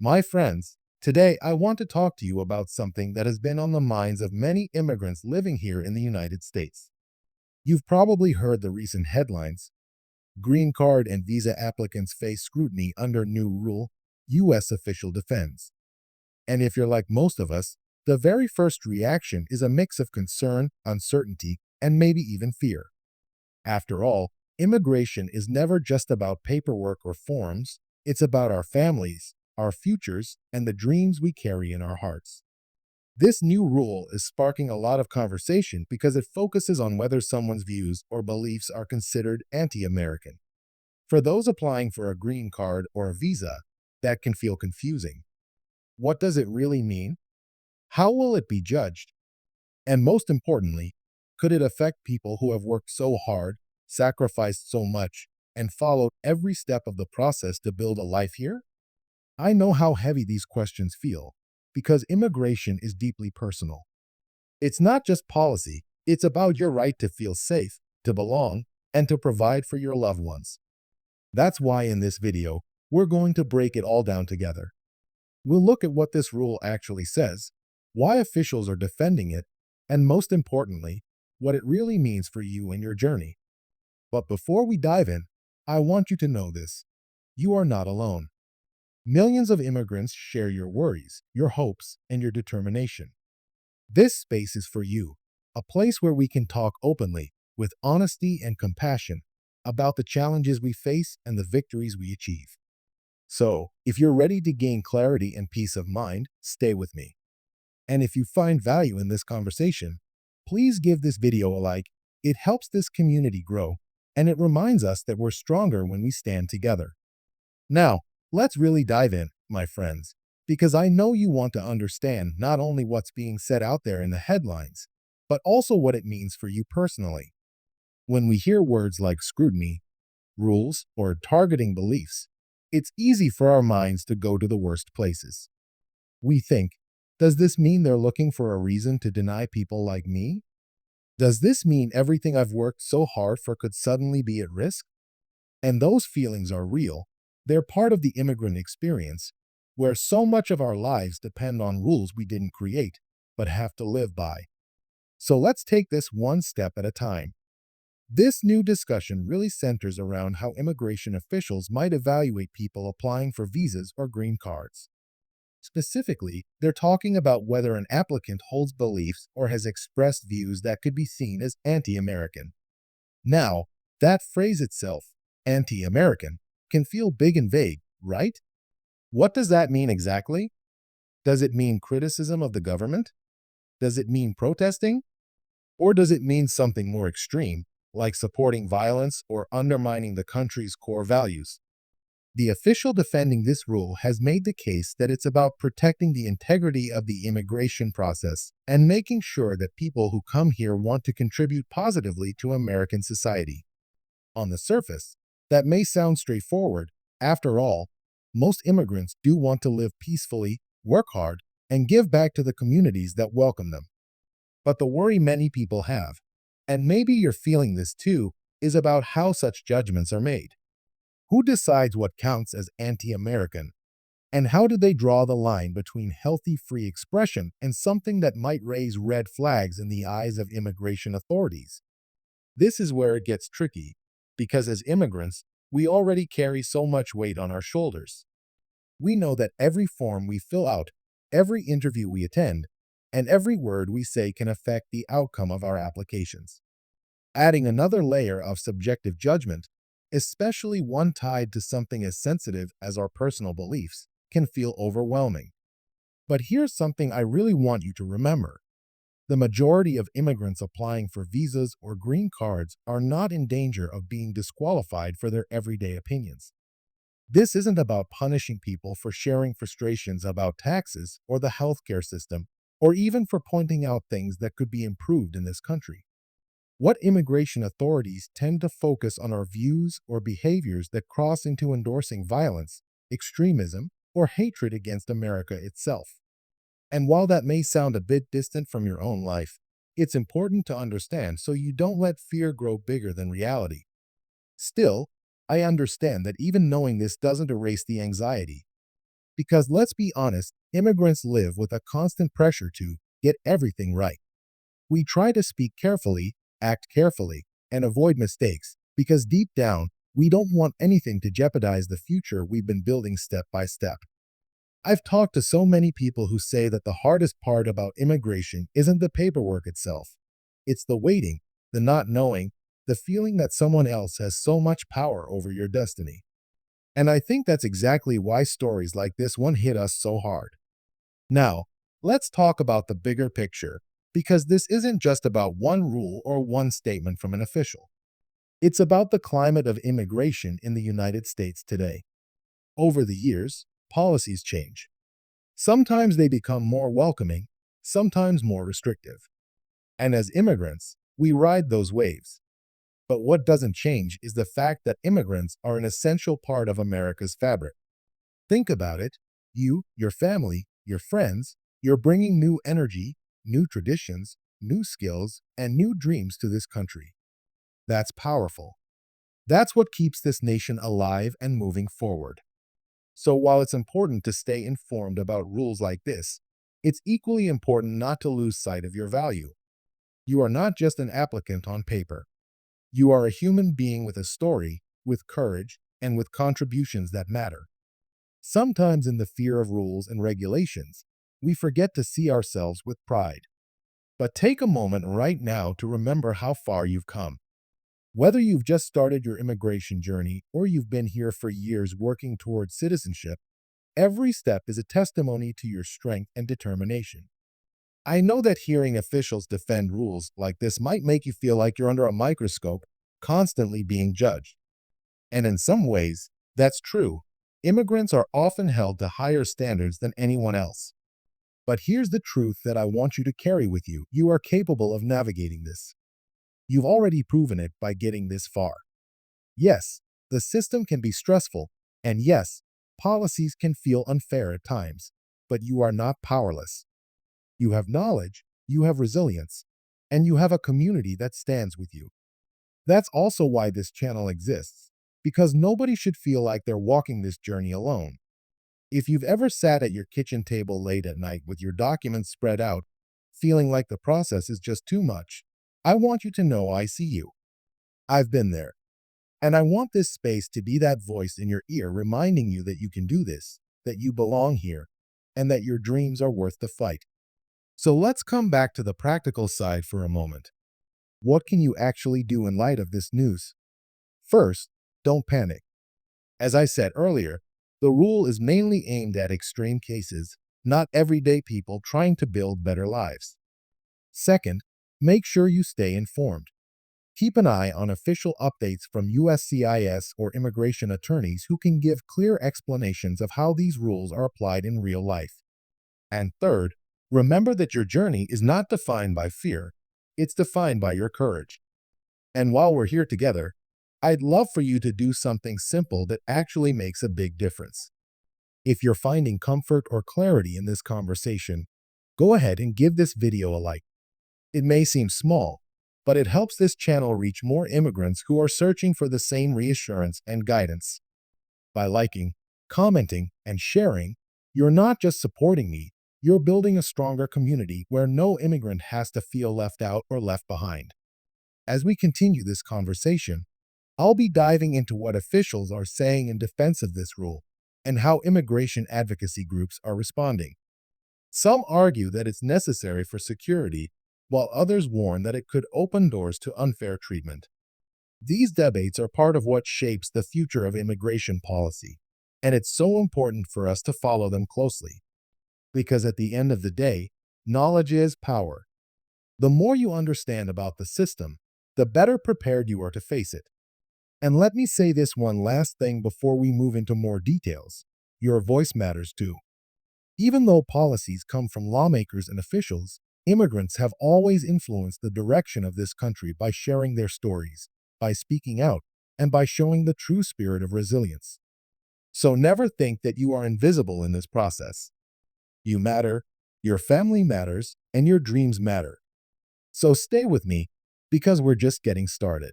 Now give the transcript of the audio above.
My friends, today I want to talk to you about something that has been on the minds of many immigrants living here in the United States. You've probably heard the recent headlines: Green card and visa applicants face scrutiny under new rule, U.S. official defends. And if you're like most of us, the very first reaction is a mix of concern, uncertainty, and maybe even fear. After all, immigration is never just about paperwork or forms, it's about our families, our futures, and the dreams we carry in our hearts. This new rule is sparking a lot of conversation because it focuses on whether someone's views or beliefs are considered anti American. For those applying for a green card or a visa, that can feel confusing. What does it really mean? How will it be judged? And most importantly, could it affect people who have worked so hard, sacrificed so much, and followed every step of the process to build a life here? I know how heavy these questions feel because immigration is deeply personal. It's not just policy, it's about your right to feel safe, to belong, and to provide for your loved ones. That's why in this video, we're going to break it all down together. We'll look at what this rule actually says, why officials are defending it, and most importantly, what it really means for you and your journey. But before we dive in, I want you to know this: you are not alone. Millions of immigrants share your worries, your hopes, and your determination. This space is for you, a place where we can talk openly, with honesty and compassion, about the challenges we face and the victories we achieve. So, if you're ready to gain clarity and peace of mind, stay with me. And if you find value in this conversation, please give this video a like. It helps this community grow, and it reminds us that we're stronger when we stand together. Now, let's really dive in, my friends, because I know you want to understand not only what's being said out there in the headlines, but also what it means for you personally. When we hear words like scrutiny, rules, or targeting beliefs, it's easy for our minds to go to the worst places. We think, does this mean they're looking for a reason to deny people like me? Does this mean everything I've worked so hard for could suddenly be at risk? And those feelings are real. They're part of the immigrant experience, where so much of our lives depend on rules we didn't create, but have to live by. So let's take this one step at a time. This new discussion really centers around how immigration officials might evaluate people applying for visas or green cards. Specifically, they're talking about whether an applicant holds beliefs or has expressed views that could be seen as anti American. Now, that phrase itself, anti American, can feel big and vague, right? What does that mean exactly? Does it mean criticism of the government? Does it mean protesting? Or does it mean something more extreme, like supporting violence or undermining the country's core values? The official defending this rule has made the case that it's about protecting the integrity of the immigration process and making sure that people who come here want to contribute positively to American society. On the surface, that may sound straightforward. After all, most immigrants do want to live peacefully, work hard, and give back to the communities that welcome them. But the worry many people have, and maybe you're feeling this too, is about how such judgments are made. Who decides what counts as anti American? And how do they draw the line between healthy free expression and something that might raise red flags in the eyes of immigration authorities? This is where it gets tricky, because as immigrants, we already carry so much weight on our shoulders. We know that every form we fill out, every interview we attend, and every word we say can affect the outcome of our applications. Adding another layer of subjective judgment, especially one tied to something as sensitive as our personal beliefs, can feel overwhelming. But here's something I really want you to remember. The majority of immigrants applying for visas or green cards are not in danger of being disqualified for their everyday opinions. This isn't about punishing people for sharing frustrations about taxes or the healthcare system, or even for pointing out things that could be improved in this country. What immigration authorities tend to focus on are views or behaviors that cross into endorsing violence, extremism, or hatred against America itself. And while that may sound a bit distant from your own life, it's important to understand so you don't let fear grow bigger than reality. Still, I understand that even knowing this doesn't erase the anxiety. Because let's be honest, immigrants live with a constant pressure to get everything right. We try to speak carefully, act carefully, and avoid mistakes because deep down, we don't want anything to jeopardize the future we've been building step by step. I've talked to so many people who say that the hardest part about immigration isn't the paperwork itself. It's the waiting, the not knowing, the feeling that someone else has so much power over your destiny. And I think that's exactly why stories like this one hit us so hard. Now, let's talk about the bigger picture, because this isn't just about one rule or one statement from an official. It's about the climate of immigration in the United States today. Over the years, policies change. Sometimes they become more welcoming, sometimes more restrictive. And as immigrants, we ride those waves. But what doesn't change is the fact that immigrants are an essential part of America's fabric. Think about it. You, your family, your friends, you're bringing new energy, new traditions, new skills, and new dreams to this country. That's powerful. That's what keeps this nation alive and moving forward. So while it's important to stay informed about rules like this, it's equally important not to lose sight of your value. You are not just an applicant on paper. You are a human being with a story, with courage, and with contributions that matter. Sometimes in the fear of rules and regulations, we forget to see ourselves with pride. But take a moment right now to remember how far you've come. Whether you've just started your immigration journey or you've been here for years working towards citizenship, every step is a testimony to your strength and determination. I know that hearing officials defend rules like this might make you feel like you're under a microscope, constantly being judged. And in some ways, that's true. Immigrants are often held to higher standards than anyone else. But here's the truth that I want you to carry with you. You are capable of navigating this. You've already proven it by getting this far. Yes, the system can be stressful, and yes, policies can feel unfair at times, but you are not powerless. You have knowledge, you have resilience, and you have a community that stands with you. That's also why this channel exists, because nobody should feel like they're walking this journey alone. If you've ever sat at your kitchen table late at night with your documents spread out, feeling like the process is just too much, I want you to know I see you. I've been there. And I want this space to be that voice in your ear reminding you that you can do this, that you belong here, and that your dreams are worth the fight. So let's come back to the practical side for a moment. What can you actually do in light of this news? First, don't panic. As I said earlier, the rule is mainly aimed at extreme cases, not everyday people trying to build better lives. Second, make sure you stay informed. Keep an eye on official updates from USCIS or immigration attorneys who can give clear explanations of how these rules are applied in real life. And third, remember that your journey is not defined by fear, it's defined by your courage. And while we're here together, I'd love for you to do something simple that actually makes a big difference. If you're finding comfort or clarity in this conversation, go ahead and give this video a like. It may seem small, but it helps this channel reach more immigrants who are searching for the same reassurance and guidance. By liking, commenting, and sharing, you're not just supporting me, you're building a stronger community where no immigrant has to feel left out or left behind. As we continue this conversation, I'll be diving into what officials are saying in defense of this rule and how immigration advocacy groups are responding. Some argue that it's necessary for security, while others warn that it could open doors to unfair treatment. These debates are part of what shapes the future of immigration policy, and it's so important for us to follow them closely. Because at the end of the day, knowledge is power. The more you understand about the system, the better prepared you are to face it. And let me say this one last thing before we move into more details. Your voice matters too. Even though policies come from lawmakers and officials, immigrants have always influenced the direction of this country by sharing their stories, by speaking out, and by showing the true spirit of resilience. So never think that you are invisible in this process. You matter, your family matters, and your dreams matter. So stay with me, because we're just getting started.